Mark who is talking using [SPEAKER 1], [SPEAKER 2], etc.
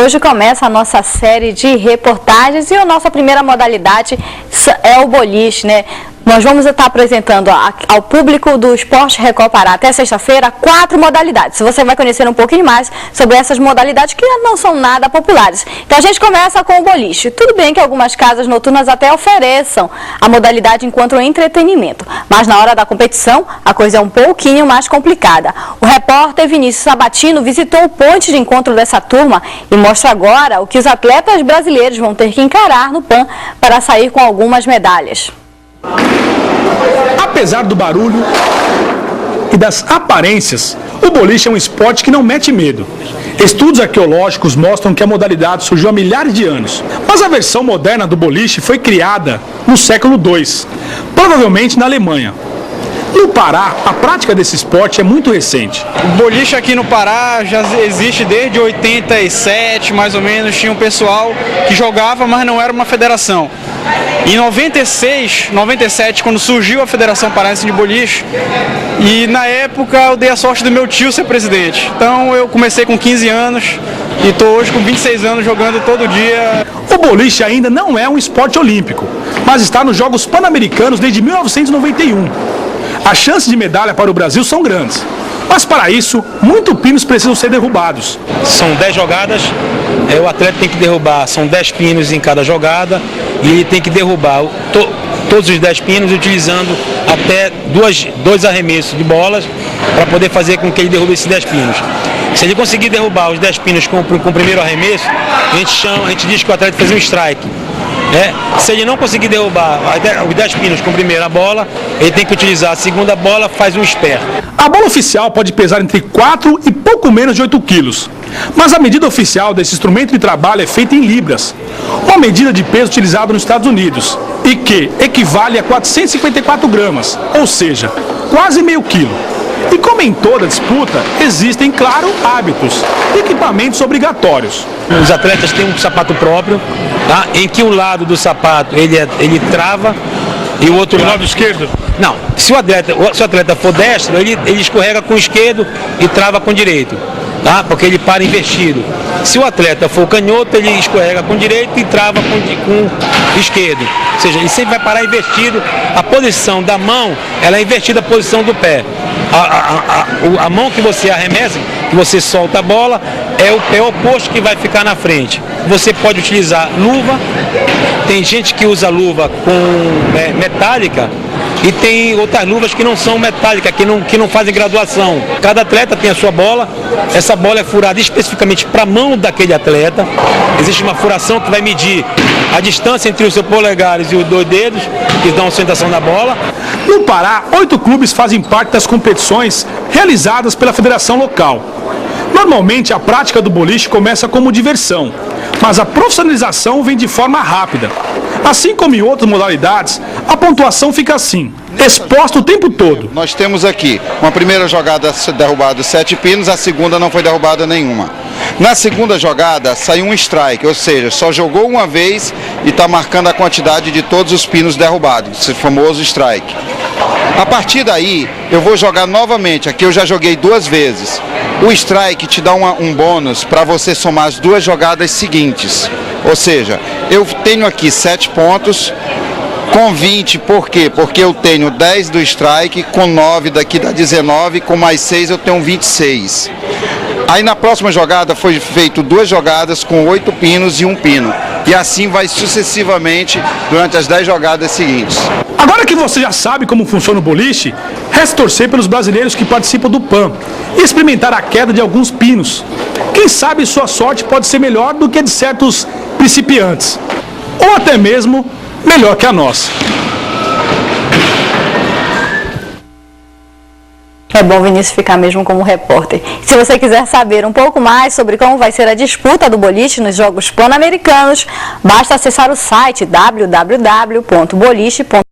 [SPEAKER 1] hoje começa a nossa série de reportagens e a nossa primeira modalidade é o boliche, né? Nós vamos estar apresentando ao público do Esporte Record Pará até sexta-feira 4 modalidades. Você vai conhecer um pouquinho mais sobre essas modalidades que não são nada populares. Então a gente começa com o boliche. Tudo bem que algumas casas noturnas até ofereçam a modalidade enquanto entretenimento, mas na hora da competição a coisa é um pouquinho mais complicada. O repórter Vinícius Sabatino visitou o ponto de encontro dessa turma e mostra agora o que os atletas brasileiros vão ter que encarar no PAN para sair com algumas medalhas.
[SPEAKER 2] Apesar do barulho e das aparências, o boliche é um esporte que não mete medo. Estudos arqueológicos mostram que a modalidade surgiu há milhares de anos, mas a versão moderna do boliche foi criada no século II, provavelmente na Alemanha. No Pará, a prática desse esporte é muito recente.
[SPEAKER 3] O boliche aqui no Pará já existe desde 87, mais ou menos. Tinha um pessoal que jogava, mas não era uma federação. Em 96, 97, quando surgiu a Federação Paraense de Boliche, e na época eu dei a sorte do meu tio ser presidente. Então eu comecei com 15 anos e estou hoje com 26 anos jogando todo dia.
[SPEAKER 2] O boliche ainda não é um esporte olímpico, mas está nos Jogos Pan-Americanos desde 1991. As chances de medalha para o Brasil são grandes, mas para isso, muitos pinos precisam ser derrubados.
[SPEAKER 4] São 10 jogadas, o atleta tem que derrubar, são 10 pinos em cada jogada, e ele tem que derrubar todos os 10 pinos utilizando até dois arremessos de bolas para poder fazer com que ele derrube esses 10 pinos. Se ele conseguir derrubar os 10 pinos com o primeiro arremesso, a gente diz que o atleta fez um strike. Se ele não conseguir derrubar os 10 pinos com a primeira bola, ele tem que utilizar a segunda bola, faz um spare.
[SPEAKER 2] A bola oficial pode pesar entre 4 e pouco menos de 8 quilos, mas a medida oficial desse instrumento de trabalho é feita em libras, uma medida de peso utilizada nos Estados Unidos, e que equivale a 454 gramas, ou seja, quase meio quilo. E como em toda disputa, existem, claro, hábitos e equipamentos obrigatórios.
[SPEAKER 4] Os atletas têm um sapato próprio, tá? Em que o lado do sapato ele trava e o outro lado
[SPEAKER 2] esquerdo?
[SPEAKER 4] Não, se o atleta for destro, ele escorrega com o esquerdo e trava com o direito, tá? Porque ele para invertido. Se o atleta for canhoto, ele escorrega com o direito e trava com o esquerdo. Ou seja, ele sempre vai parar invertido. A posição da mão, ela é invertida a posição do pé. A mão que você arremessa, que você solta a bola, é o pé oposto que vai ficar na frente. Você pode utilizar luva, tem gente que usa luva com metálica e tem outras luvas que não são metálicas, que não fazem graduação. Cada atleta tem a sua bola, essa bola é furada especificamente para a mão daquele atleta. Existe uma furação que vai medir a distância entre os seus polegares e os 2 dedos, que dão a sustentação da bola.
[SPEAKER 2] No Pará, 8 clubes fazem parte das competições realizadas pela federação local. Normalmente, a prática do boliche começa como diversão, mas a profissionalização vem de forma rápida. Assim como em outras modalidades, a pontuação fica assim, exposta o tempo todo.
[SPEAKER 5] Nós temos aqui uma primeira jogada derrubada 7 pinos, a segunda não foi derrubada nenhuma. Na segunda jogada saiu um strike, ou seja, só jogou uma vez e está marcando a quantidade de todos os pinos derrubados, esse famoso strike. A partir daí, eu vou jogar novamente, aqui eu já joguei 2 vezes. O strike te dá um bônus para você somar as 2 jogadas seguintes. Ou seja, eu tenho aqui 7 pontos com 20, por quê? Porque eu tenho 10 do strike, com 9 daqui dá 19, com mais 6 eu tenho 26. Aí na próxima jogada foi feito 2 jogadas com 8 pinos e 1 pino. E assim vai sucessivamente durante as 10 jogadas seguintes.
[SPEAKER 2] Agora que você já sabe como funciona o boliche, resta torcer pelos brasileiros que participam do PAN e experimentar a queda de alguns pinos. Quem sabe sua sorte pode ser melhor do que a de certos principiantes, ou até mesmo melhor que a nossa.
[SPEAKER 1] É bom o Vinícius ficar mesmo como repórter. Se você quiser saber um pouco mais sobre como vai ser a disputa do boliche nos Jogos Pan-Americanos, basta acessar o site www.boliche.com.